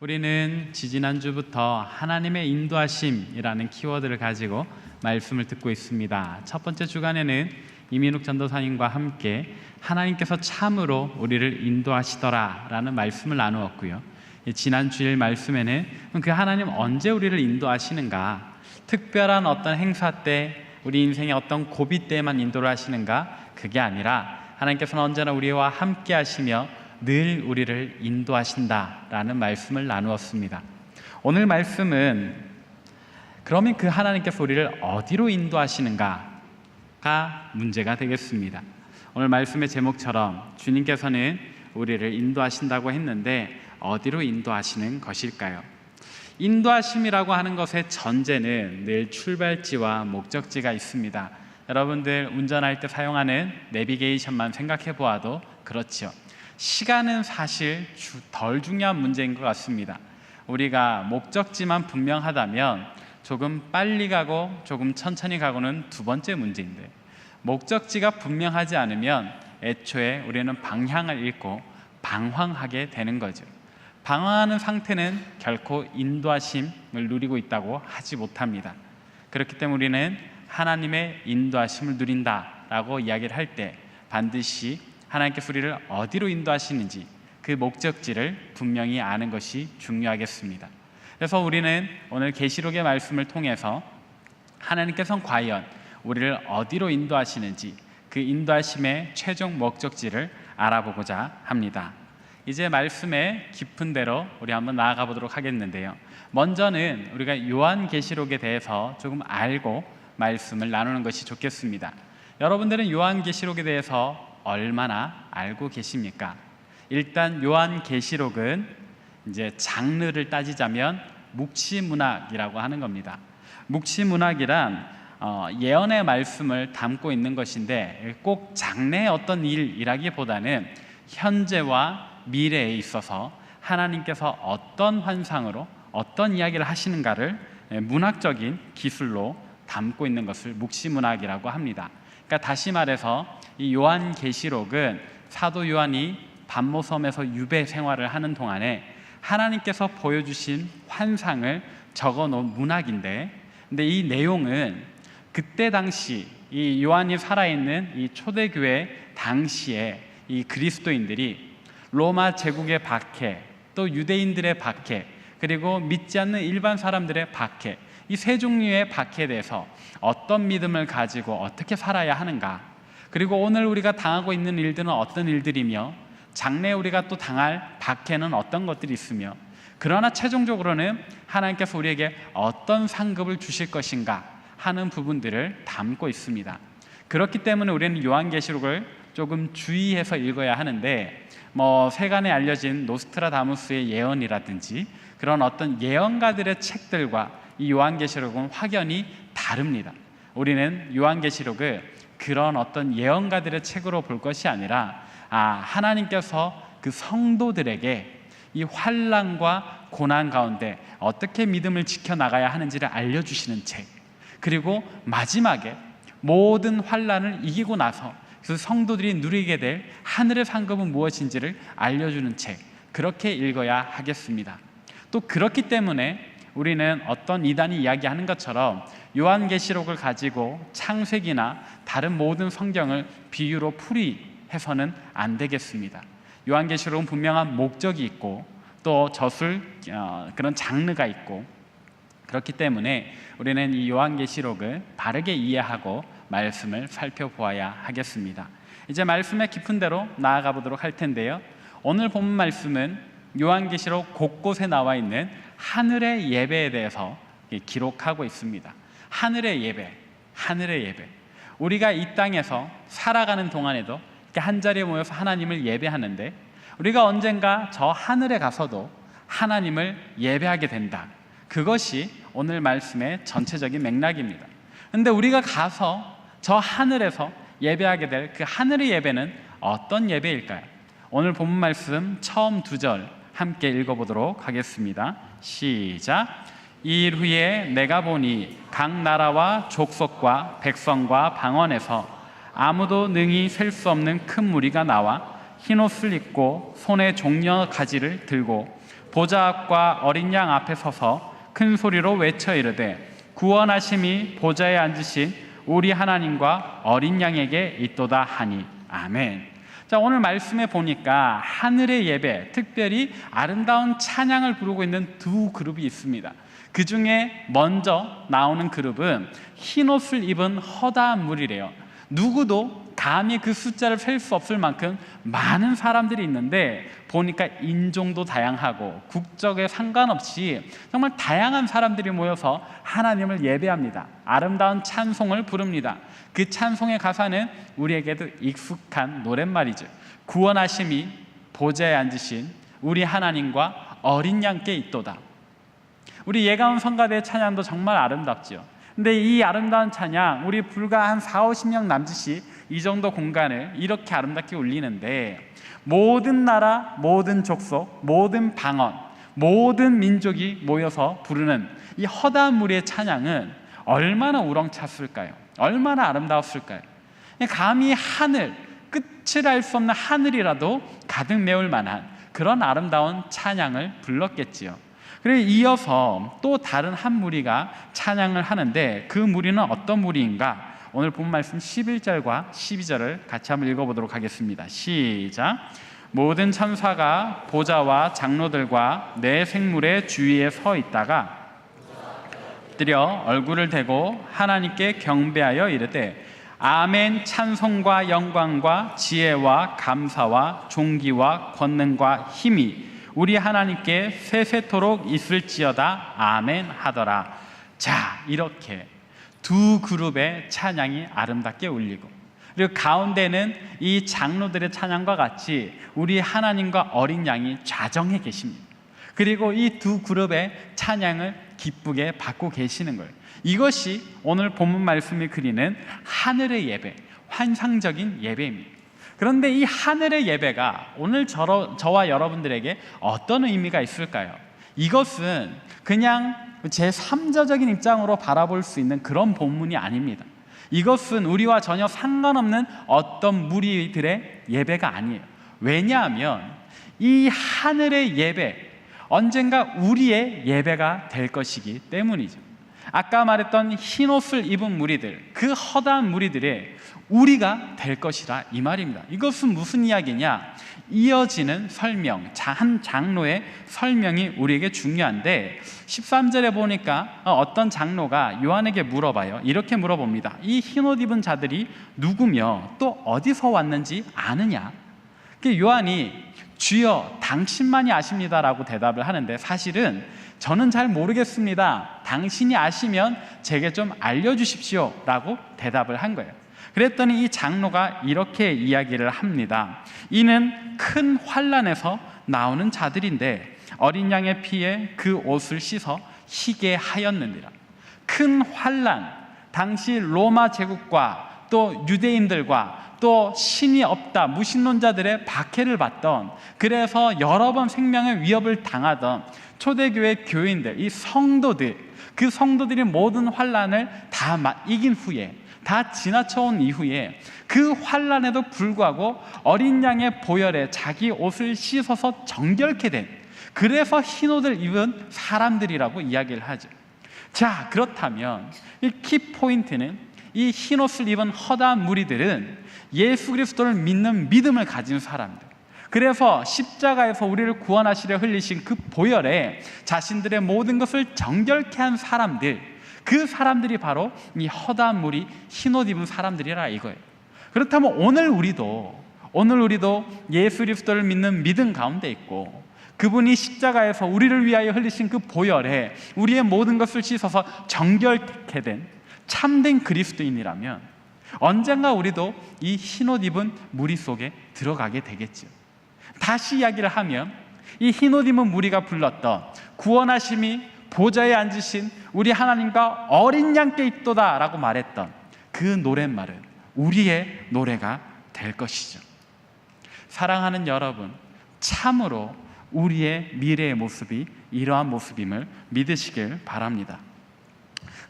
우리는 지지난주부터 하나님의 인도하심이라는 키워드를 가지고 말씀을 듣고 있습니다. 첫 번째 주간에는 이민욱 전도사님과 함께 하나님께서 참으로 우리를 인도하시더라 라는 말씀을 나누었고요. 지난 주일 말씀에는 그 하나님 언제 우리를 인도하시는가, 특별한 어떤 행사 때, 우리 인생의 어떤 고비 때만 인도를 하시는가, 그게 아니라 하나님께서는 언제나 우리와 함께 하시며 늘 우리를 인도하신다라는 말씀을 나누었습니다. 오늘 말씀은 그러면 그 하나님께서 우리를 어디로 인도하시는가가 문제가 되겠습니다. 오늘 말씀의 제목처럼 주님께서는 우리를 인도하신다고 했는데 어디로 인도하시는 것일까요? 인도하심이라고 하는 것의 전제는 늘 출발지와 목적지가 있습니다. 여러분들 운전할 때 사용하는 내비게이션만 생각해 보아도 그렇죠. 시간은 사실 덜 중요한 문제인 것 같습니다. 우리가 목적지만 분명하다면 조금 빨리 가고 조금 천천히 가고는 두 번째 문제인데, 목적지가 분명하지 않으면 애초에 우리는 방향을 잃고 방황하게 되는 거죠. 방황하는 상태는 결코 인도하심을 누리고 있다고 하지 못합니다. 그렇기 때문에 우리는 하나님의 인도하심을 누린다라고 이야기를 할 때 반드시 하나님께서 우리를 어디로 인도하시는지 그 목적지를 분명히 아는 것이 중요하겠습니다. 그래서 우리는 오늘 계시록의 말씀을 통해서 하나님께서는 과연 우리를 어디로 인도하시는지 그 인도하심의 최종 목적지를 알아보고자 합니다. 이제 말씀의 깊은 데로 우리 한번 나아가 보도록 하겠는데요. 먼저는 우리가 요한계시록에 대해서 조금 알고 말씀을 나누는 것이 좋겠습니다. 여러분들은 요한계시록에 대해서 얼마나 알고 계십니까? 일단 요한계시록은 이제 장르를 따지자면 묵시문학이라고 하는 겁니다. 묵시문학이란 예언의 말씀을 담고 있는 것인데 꼭 장래의 어떤 일이라기보다는 현재와 미래에 있어서 하나님께서 어떤 환상으로 어떤 이야기를 하시는가를 문학적인 기술로 담고 있는 것을 묵시문학이라고 합니다. 그러니까 다시 말해서 이 요한계시록은 사도 요한이 반모섬에서 유배 생활을 하는 동안에 하나님께서 보여주신 환상을 적어놓은 문학인데, 근데 이 내용은 그때 당시 이 요한이 살아있는 이 초대교회 당시에 이 그리스도인들이 로마 제국의 박해, 또 유대인들의 박해, 그리고 믿지 않는 일반 사람들의 박해, 이 세 종류의 박해에 대해서 어떤 믿음을 가지고 어떻게 살아야 하는가, 그리고 오늘 우리가 당하고 있는 일들은 어떤 일들이며 장래에 우리가 또 당할 박해는 어떤 것들이 있으며, 그러나 최종적으로는 하나님께서 우리에게 어떤 상급을 주실 것인가 하는 부분들을 담고 있습니다. 그렇기 때문에 우리는 요한계시록을 조금 주의해서 읽어야 하는데, 세간에 알려진 노스트라다무스의 예언이라든지 그런 어떤 예언가들의 책들과 이 요한계시록은 확연히 다릅니다. 우리는 요한계시록을 그런 어떤 예언가들의 책으로 볼 것이 아니라 하나님께서 그 성도들에게 이 환난과 고난 가운데 어떻게 믿음을 지켜나가야 하는지를 알려주시는 책, 그리고 마지막에 모든 환난을 이기고 나서 그 성도들이 누리게 될 하늘의 상급은 무엇인지를 알려주는 책, 그렇게 읽어야 하겠습니다. 또 그렇기 때문에 우리는 어떤 이단이 이야기하는 것처럼 요한계시록을 가지고 창세기나 다른 모든 성경을 비유로 풀이해서는 안 되겠습니다. 요한계시록은 분명한 목적이 있고 또 그런 장르가 있고, 그렇기 때문에 우리는 이 요한계시록을 바르게 이해하고 말씀을 살펴보아야 하겠습니다. 이제 말씀의 깊은 데로 나아가 보도록 할 텐데요. 오늘 본문 말씀은 요한계시록 곳곳에 나와 있는 하늘의 예배에 대해서 기록하고 있습니다. 하늘의 예배, 하늘의 예배. 우리가 이 땅에서 살아가는 동안에도 이렇게 한자리에 모여서 하나님을 예배하는데, 우리가 언젠가 저 하늘에 가서도 하나님을 예배하게 된다. 그것이 오늘 말씀의 전체적인 맥락입니다. 그런데 우리가 가서 저 하늘에서 예배하게 될 그 하늘의 예배는 어떤 예배일까요? 오늘 본문 말씀 처음 두 절 함께 읽어보도록 하겠습니다. 시작. 이 일 후에 내가 보니 각 나라와 족속과 백성과 방언에서 아무도 능히 셀 수 없는 큰 무리가 나와 흰옷을 입고 손에 종려 가지를 들고 보좌 앞과 어린 양 앞에 서서 큰 소리로 외쳐 이르되 구원하심이 보좌에 앉으신 우리 하나님과 어린 양에게 있도다 하니 아멘. 자, 오늘 말씀에 보니까 하늘의 예배, 특별히 아름다운 찬양을 부르고 있는 두 그룹이 있습니다. 그 중에 먼저 나오는 그룹은 흰옷을 입은 허다한 무리래요. 누구도 감히 그 숫자를 셀 수 없을 만큼 많은 사람들이 있는데, 보니까 인종도 다양하고 국적에 상관없이 정말 다양한 사람들이 모여서 하나님을 예배합니다. 아름다운 찬송을 부릅니다. 그 찬송의 가사는 우리에게도 익숙한 노랫말이죠. 구원하심이 보좌에 앉으신 우리 하나님과 어린 양께 있도다. 우리 예가운 성가대의 찬양도 정말 아름답죠. 근데 이 아름다운 찬양, 우리 불과 한 40-50명 남짓이 이 정도 공간을 이렇게 아름답게 울리는데, 모든 나라, 모든 족속, 모든 방언, 모든 민족이 모여서 부르는 이 허다한 무리의 찬양은 얼마나 우렁찼을까요? 얼마나 아름다웠을까요? 감히 하늘, 끝을 알 수 없는 하늘이라도 가득 메울 만한 그런 아름다운 찬양을 불렀겠지요. 그리고 이어서 또 다른 한 무리가 찬양을 하는데, 그 무리는 어떤 무리인가? 오늘 본 말씀 11절과 12절을 같이 한번 읽어보도록 하겠습니다. 시작. 모든 천사가 보좌와 장로들과 네 생물의 주위에 서 있다가 엎드려 얼굴을 대고 하나님께 경배하여 이르되 아멘. 찬송과 영광과 지혜와 감사와 존귀와 권능과 힘이 우리 하나님께 세세토록 있을지어다. 아멘 하더라. 자, 이렇게 두 그룹의 찬양이 아름답게 울리고, 그리고 가운데는 이 장로들의 찬양과 같이 우리 하나님과 어린 양이 좌정해 계십니다. 그리고 이 두 그룹의 찬양을 기쁘게 받고 계시는 거예요. 이것이 오늘 본문 말씀이 그리는 하늘의 예배, 환상적인 예배입니다. 그런데 이 하늘의 예배가 오늘 저와 여러분들에게 어떤 의미가 있을까요? 이것은 그냥 제3자적인 입장으로 바라볼 수 있는 그런 본문이 아닙니다. 이것은 우리와 전혀 상관없는 어떤 무리들의 예배가 아니에요. 왜냐하면 이 하늘의 예배, 언젠가 우리의 예배가 될 것이기 때문이죠. 아까 말했던 흰옷을 입은 무리들, 그 허다한 무리들의 우리가 될 것이라 이 말입니다. 이것은 무슨 이야기냐? 이어지는 설명, 한 장로의 설명이 우리에게 중요한데, 13절에 보니까 어떤 장로가 요한에게 물어봐요. 이렇게 물어봅니다. 이 흰옷 입은 자들이 누구며 또 어디서 왔는지 아느냐? 요한이 주여 당신만이 아십니다라고 대답을 하는데, 사실은 저는 잘 모르겠습니다. 당신이 아시면 제게 좀 알려주십시오 라고 대답을 한 거예요. 그랬더니 이 장로가 이렇게 이야기를 합니다. 이는 큰 환난에서 나오는 자들인데 어린 양의 피에 그 옷을 씻어 희게 하였느니라. 큰 환난, 당시 로마 제국과 또 유대인들과 또 신이 없다, 무신론자들의 박해를 받던, 그래서 여러 번 생명의 위협을 당하던 초대교회 교인들, 이 성도들, 그 성도들이 모든 환난을 다 이긴 후에, 다 지나쳐온 이후에 그 환난에도 불구하고 어린 양의 보혈에 자기 옷을 씻어서 정결케 된, 그래서 흰옷을 입은 사람들이라고 이야기를 하죠. 자, 그렇다면 이 키포인트는 이 흰옷을 입은 허다한 무리들은 예수 그리스도를 믿는 믿음을 가진 사람들, 그래서 십자가에서 우리를 구원하시려 흘리신 그 보혈에 자신들의 모든 것을 정결케 한 사람들, 그 사람들이 바로 이 허다한 무리, 흰옷 입은 사람들이라 이거예요. 그렇다면 오늘 우리도 예수 그리스도를 믿는 믿음 가운데 있고, 그분이 십자가에서 우리를 위하여 흘리신 그 보혈에 우리의 모든 것을 씻어서 정결케 된 참된 그리스도인이라면 언젠가 우리도 이 흰옷 입은 무리 속에 들어가게 되겠죠. 다시 이야기를 하면 이 흰옷 입은 무리가 불렀던 구원하심이 보좌에 앉으신 우리 하나님과 어린 양께 있도다 라고 말했던 그 노랫말은 우리의 노래가 될 것이죠. 사랑하는 여러분, 참으로 우리의 미래의 모습이 이러한 모습임을 믿으시길 바랍니다.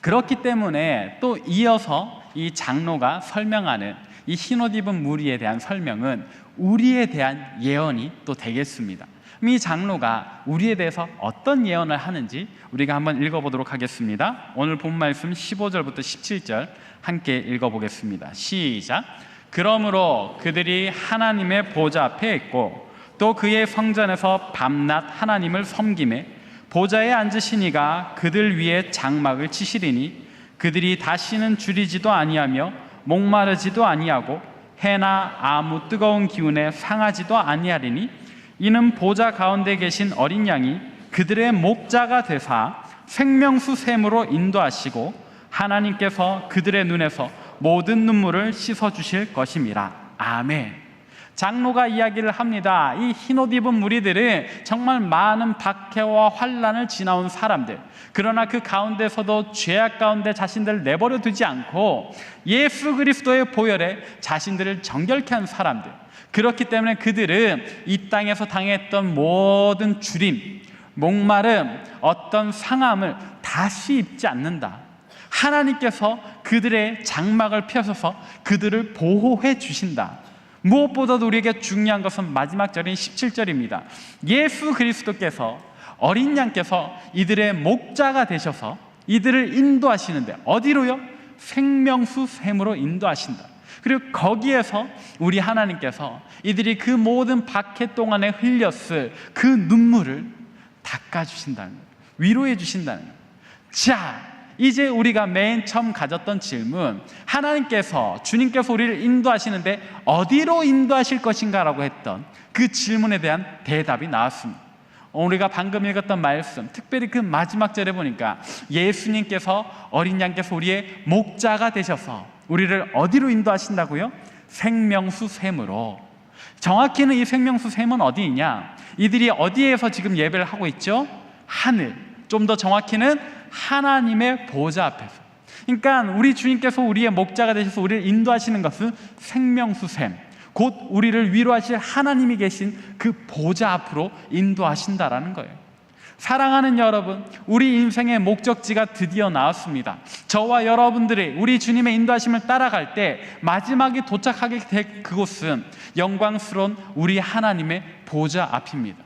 그렇기 때문에 또 이어서 이 장로가 설명하는 이 흰옷 입은 무리에 대한 설명은 우리에 대한 예언이 또 되겠습니다. 이 장로가 우리에 대해서 어떤 예언을 하는지 우리가 한번 읽어보도록 하겠습니다. 오늘 본 말씀 15절부터 17절 함께 읽어보겠습니다. 시작. 그러므로 그들이 하나님의 보좌 앞에 있고 또 그의 성전에서 밤낮 하나님을 섬기매 보좌에 앉으신 이가 그들 위에 장막을 치시리니 그들이 다시는 줄이지도 아니하며 목마르지도 아니하고 해나 아무 뜨거운 기운에 상하지도 아니하리니 이는 보좌 가운데 계신 어린 양이 그들의 목자가 되사 생명수 샘으로 인도하시고 하나님께서 그들의 눈에서 모든 눈물을 씻어주실 것임이라. 아멘. 장로가 이야기를 합니다. 이 흰옷 입은 무리들은 정말 많은 박해와 환난을 지나온 사람들, 그러나 그 가운데서도 죄악 가운데 자신들을 내버려 두지 않고 예수 그리스도의 보혈에 자신들을 정결케 한 사람들, 그렇기 때문에 그들은 이 땅에서 당했던 모든 주림, 목마름, 어떤 상함을 다시 입지 않는다. 하나님께서 그들의 장막을 펴셔서 그들을 보호해 주신다. 무엇보다도 우리에게 중요한 것은 마지막 절인 17절입니다. 예수 그리스도께서, 어린 양께서 이들의 목자가 되셔서 이들을 인도하시는데, 어디로요? 생명수 샘으로 인도하신다. 그리고 거기에서 우리 하나님께서 이들이 그 모든 박해 동안에 흘렸을 그 눈물을 닦아주신다는 거예요. 위로해 주신다는 거예요. 자, 이제 우리가 맨 처음 가졌던 질문, 하나님께서, 주님께서 우리를 인도하시는데 어디로 인도하실 것인가 라고 했던 그 질문에 대한 대답이 나왔습니다. 우리가 방금 읽었던 말씀, 특별히 그 마지막 절에 보니까 예수님께서, 어린 양께서 우리의 목자가 되셔서 우리를 어디로 인도하신다고요? 생명수 샘으로. 정확히는 이 생명수 샘은 어디이냐? 이들이 어디에서 지금 예배를 하고 있죠? 하늘. 좀 더 정확히는 하나님의 보좌 앞에서. 그러니까 우리 주님께서 우리의 목자가 되셔서 우리를 인도하시는 것은 생명수 샘, 곧 우리를 위로하실 하나님이 계신 그 보좌 앞으로 인도하신다라는 거예요. 사랑하는 여러분, 우리 인생의 목적지가 드디어 나왔습니다. 저와 여러분들이 우리 주님의 인도하심을 따라갈 때 마지막에 도착하게 될 그곳은 영광스러운 우리 하나님의 보좌 앞입니다.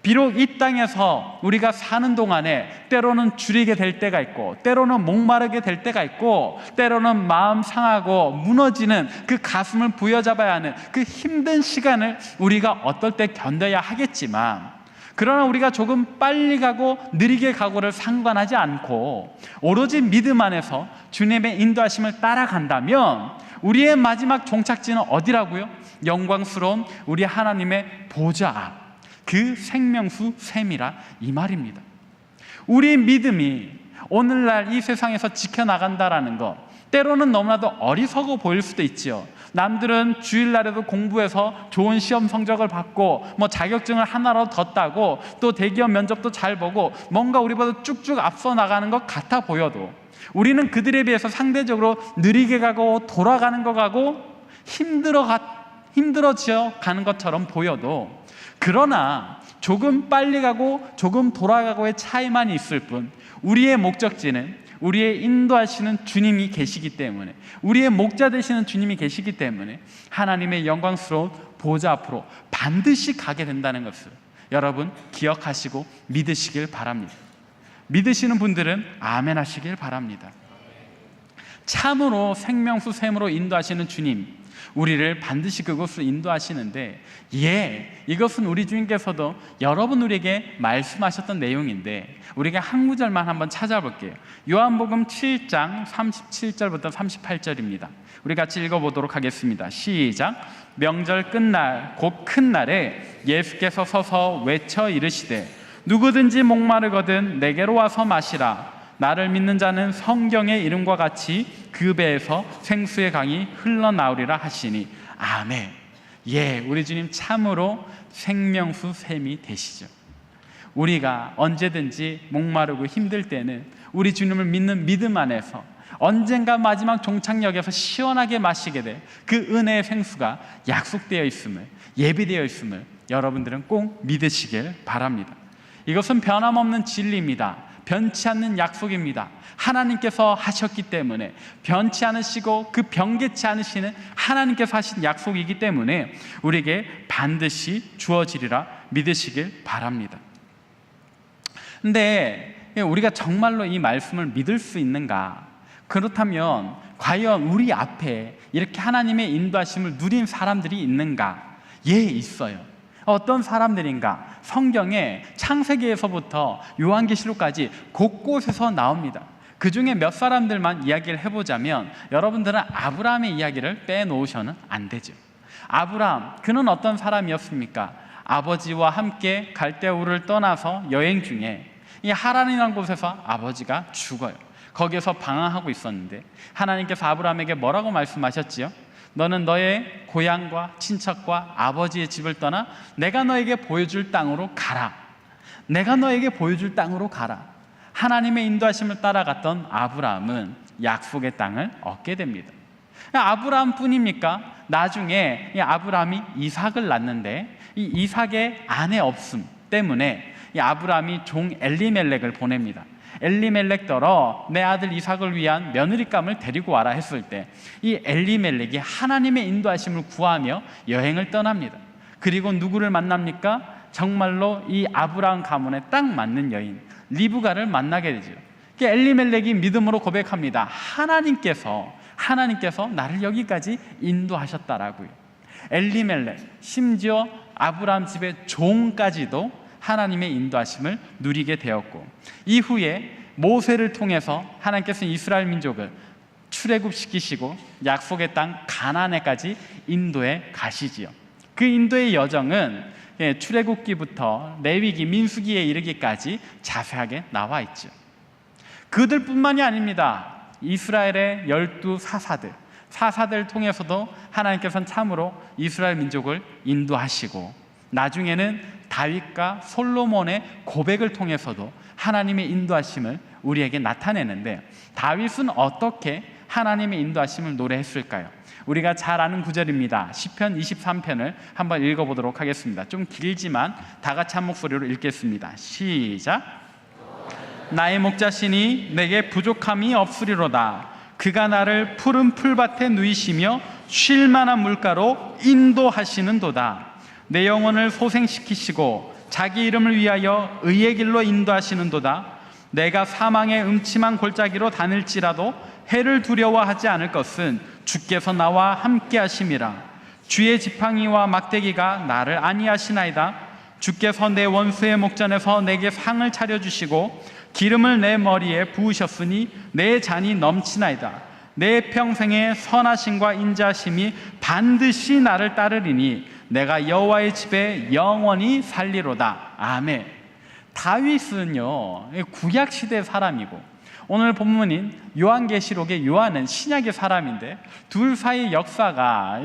비록 이 땅에서 우리가 사는 동안에 때로는 줄이게 될 때가 있고, 때로는 목마르게 될 때가 있고, 때로는 마음 상하고 무너지는 그 가슴을 부여잡아야 하는 그 힘든 시간을 우리가 어떨 때 견뎌야 하겠지만, 그러나 우리가 조금 빨리 가고 느리게 가고를 상관하지 않고 오로지 믿음 안에서 주님의 인도하심을 따라간다면 우리의 마지막 종착지는 어디라고요? 영광스러운 우리 하나님의 보좌 앞, 그 생명수 샘이라 이 말입니다. 우리 믿음이 오늘날 이 세상에서 지켜나간다라는 것, 때로는 너무나도 어리석어 보일 수도 있지요. 남들은 주일날에도 공부해서 좋은 시험 성적을 받고 자격증을 하나라도 더 따고 또 대기업 면접도 잘 보고 뭔가 우리보다 쭉쭉 앞서 나가는 것 같아 보여도 우리는 그들에 비해서 상대적으로 느리게 가고 돌아가는 것 같고 힘들어져 가는 것처럼 보여도, 그러나 조금 빨리 가고 조금 돌아가고의 차이만 있을 뿐 우리의 목적지는 우리의 인도하시는 주님이 계시기 때문에, 우리의 목자 되시는 주님이 계시기 때문에 하나님의 영광스러운 보좌 앞으로 반드시 가게 된다는 것을 여러분 기억하시고 믿으시길 바랍니다. 믿으시는 분들은 아멘 하시길 바랍니다. 참으로 생명수 샘으로 인도하시는 주님, 우리를 반드시 그곳으로 인도하시는데, 이것은 우리 주님께서도 여러분 우리에게 말씀하셨던 내용인데 우리가 한 구절만 한번 찾아볼게요. 요한복음 7장 37절부터 38절입니다. 우리 같이 읽어보도록 하겠습니다. 시작. 명절 끝날 곧 큰 날에 예수께서 서서 외쳐 이르시되 누구든지 목마르거든 내게로 와서 마시라. 나를 믿는 자는 성경의 이름과 같이 그 배에서 생수의 강이 흘러나오리라 하시니. 아멘. 우리 주님 참으로 생명수 샘이 되시죠. 우리가 언제든지 목마르고 힘들 때는 우리 주님을 믿는 믿음 안에서 언젠가 마지막 종착역에서 시원하게 마시게 될 그 은혜의 생수가 약속되어 있음을, 예비되어 있음을 여러분들은 꼭 믿으시길 바랍니다. 이것은 변함없는 진리입니다. 변치 않는 약속입니다. 하나님께서 하셨기 때문에, 변치 않으시고 그 변개치 않으시는 하나님께서 하신 약속이기 때문에 우리에게 반드시 주어지리라 믿으시길 바랍니다. 근데 우리가 정말로 이 말씀을 믿을 수 있는가? 그렇다면 과연 우리 앞에 이렇게 하나님의 인도하심을 누린 사람들이 있는가? 예, 있어요. 어떤 사람들인가? 성경에 창세기에서부터 요한계시록까지 곳곳에서 나옵니다. 그 중에 몇 사람들만 이야기를 해보자면 여러분들은 아브라함의 이야기를 빼놓으셔는 안 되죠. 아브라함, 그는 어떤 사람이었습니까? 아버지와 함께 갈대우를 떠나서 여행 중에 이 하란이라는 곳에서 아버지가 죽어요. 거기에서 방황하고 있었는데 하나님께서 아브라함에게 뭐라고 말씀하셨지요? 너는 너의 고향과 친척과 아버지의 집을 떠나 내가 너에게 보여줄 땅으로 가라. 내가 너에게 보여줄 땅으로 가라. 하나님의 인도하심을 따라갔던 아브라함은 약속의 땅을 얻게 됩니다. 아브라함 뿐입니까? 나중에 이 아브라함이 이삭을 낳는데 이 이삭의 아내 없음 때문에 이 아브라함이 종 엘리멜렉을 보냅니다. 엘리멜렉더러 내 아들 이삭을 위한 며느리감을 데리고 와라 했을 때 이 엘리멜렉이 하나님의 인도하심을 구하며 여행을 떠납니다. 그리고 누구를 만납니까? 정말로 이 아브라함 가문에 딱 맞는 여인 리브가를 만나게 되죠. 엘리멜렉이 믿음으로 고백합니다. 하나님께서 나를 여기까지 인도하셨다라고요. 엘리멜렉, 심지어 아브라함 집의 종까지도 하나님의 인도하심을 누리게 되었고, 이후에 모세를 통해서 하나님께서 이스라엘 민족을 출애굽시키시고 약속의 땅 가나안에까지 인도해 가시지요. 그 인도의 여정은 출애굽기부터 레위기, 민수기에 이르기까지 자세하게 나와 있죠. 그들뿐만이 아닙니다. 이스라엘의 12 사사들 통해서도 하나님께서는 참으로 이스라엘 민족을 인도하시고, 나중에는 다윗과 솔로몬의 고백을 통해서도 하나님의 인도하심을 우리에게 나타내는데, 다윗은 어떻게 하나님의 인도하심을 노래했을까요? 우리가 잘 아는 구절입니다. 시편 23편을 한번 읽어보도록 하겠습니다. 좀 길지만 다 같이 한 목소리로 읽겠습니다. 시작. 나의 목자시니 내게 부족함이 없으리로다. 그가 나를 푸른 풀밭에 누이시며 쉴 만한 물가로 인도하시는도다. 내 영혼을 소생시키시고 자기 이름을 위하여 의의 길로 인도하시는도다. 내가 사망의 음침한 골짜기로 다닐지라도 해를 두려워하지 않을 것은 주께서 나와 함께 하심이라. 주의 지팡이와 막대기가 나를 안위하시나이다. 주께서 내 원수의 목전에서 내게 상을 차려주시고 기름을 내 머리에 부으셨으니 내 잔이 넘치나이다. 내 평생의 선하심과 인자심이 반드시 나를 따르리니 내가 여호와의 집에 영원히 살리로다. 아멘. 다윗은요, 구약 시대 사람이고, 오늘 본문인 요한계시록의 요한은 신약의 사람인데 둘 사이의 역사가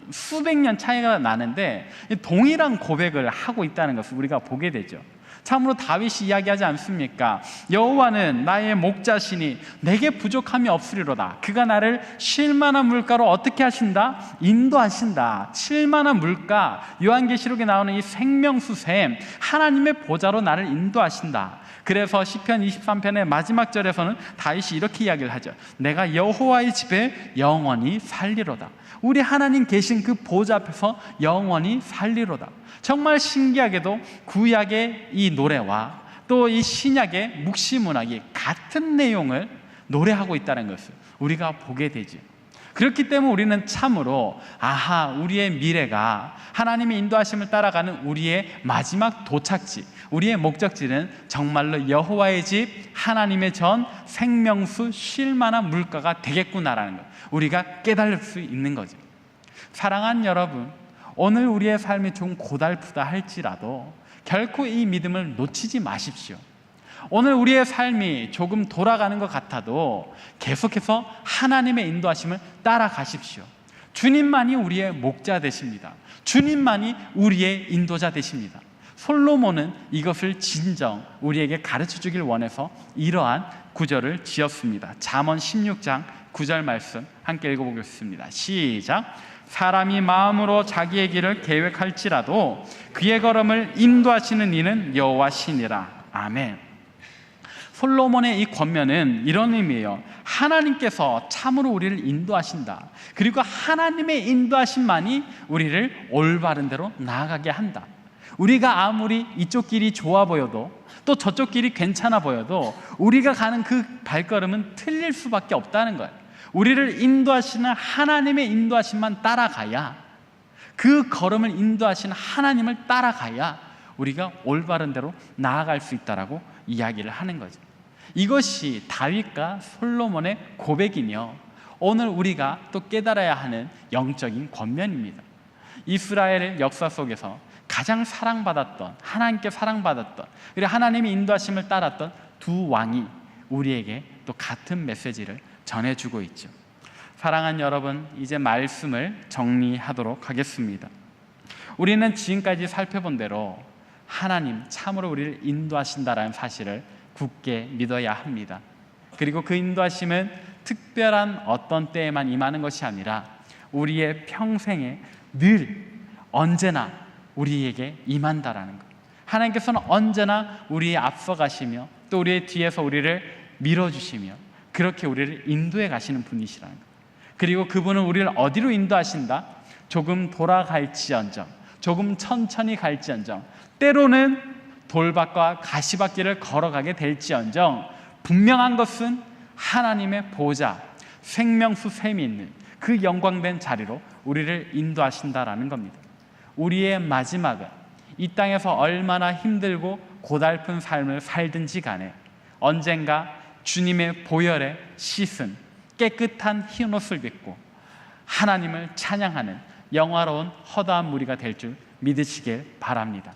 수백 년 차이가 나는데 동일한 고백을 하고 있다는 것을 우리가 보게 되죠. 참으로 다윗이 이야기하지 않습니까? 여호와는 나의 목자시니 내게 부족함이 없으리로다. 그가 나를 쉴 만한 물가로 어떻게 하신다? 인도하신다. 쉴 만한 물가, 요한계시록에 나오는 이 생명수샘, 하나님의 보좌로 나를 인도하신다. 그래서 시편 23편의 마지막 절에서는 다윗이 이렇게 이야기를 하죠. 내가 여호와의 집에 영원히 살리로다. 우리 하나님 계신 그 보좌 앞에서 영원히 살리로다. 정말 신기하게도 구약의 이 노래와 또 이 신약의 묵시문학이 같은 내용을 노래하고 있다는 것을 우리가 보게 되죠. 그렇기 때문에 우리는 참으로 우리의 미래가 하나님의 인도하심을 따라가는 우리의 마지막 도착지, 우리의 목적지는 정말로 여호와의 집, 하나님의 전, 생명수, 쉴 만한 물가가 되겠구나라는 것, 우리가 깨달을 수 있는 거죠. 사랑하는 여러분, 오늘 우리의 삶이 좀 고달프다 할지라도 결코 이 믿음을 놓치지 마십시오. 오늘 우리의 삶이 조금 돌아가는 것 같아도 계속해서 하나님의 인도하심을 따라가십시오. 주님만이 우리의 목자 되십니다. 주님만이 우리의 인도자 되십니다. 솔로몬은 이것을 진정 우리에게 가르쳐 주길 원해서 이러한 구절을 지었습니다. 잠언 16장 9절 말씀 함께 읽어보겠습니다. 시작. 사람이 마음으로 자기의 길을 계획할지라도 그의 걸음을 인도하시는 이는 여호와시니라. 아멘. 솔로몬의 이 권면은 이런 의미예요. 하나님께서 참으로 우리를 인도하신다. 그리고 하나님의 인도하심만이 우리를 올바른 대로 나아가게 한다. 우리가 아무리 이쪽 길이 좋아 보여도 또 저쪽 길이 괜찮아 보여도 우리가 가는 그 발걸음은 틀릴 수밖에 없다는 거예요. 우리를 인도하시는 하나님의 인도하심만 따라가야, 그 걸음을 인도하시는 하나님을 따라가야 우리가 올바른 대로 나아갈 수 있다라고 이야기를 하는 거죠. 이것이 다윗과 솔로몬의 고백이며 오늘 우리가 또 깨달아야 하는 영적인 권면입니다. 이스라엘 역사 속에서 가장 사랑받았던, 하나님께 사랑받았던, 그리고 하나님의 인도하심을 따랐던 두 왕이 우리에게 또 같은 메시지를 전해주고 있죠. 사랑하는 여러분, 이제 말씀을 정리하도록 하겠습니다. 우리는 지금까지 살펴본 대로 하나님 참으로 우리를 인도하신다라는 사실을 굳게 믿어야 합니다. 그리고 그 인도하심은 특별한 어떤 때에만 임하는 것이 아니라 우리의 평생에 늘 언제나 우리에게 임한다라는 것. 하나님께서는 언제나 우리의 앞서 가시며 또 우리의 뒤에서 우리를 밀어주시며 그렇게 우리를 인도해 가시는 분이시라는 것. 그리고 그분은 우리를 어디로 인도하신다? 조금 돌아갈지언정, 조금 천천히 갈지언정, 때로는 돌밭과 가시밭길을 걸어가게 될지언정, 분명한 것은 하나님의 보좌, 생명수 샘이 있는 그 영광된 자리로 우리를 인도하신다라는 겁니다. 우리의 마지막은 이 땅에서 얼마나 힘들고 고달픈 삶을 살든지 간에 언젠가 주님의 보혈에 씻은 깨끗한 흰 옷을 입고 하나님을 찬양하는 영화로운 허다한 무리가 될 줄 믿으시길 바랍니다.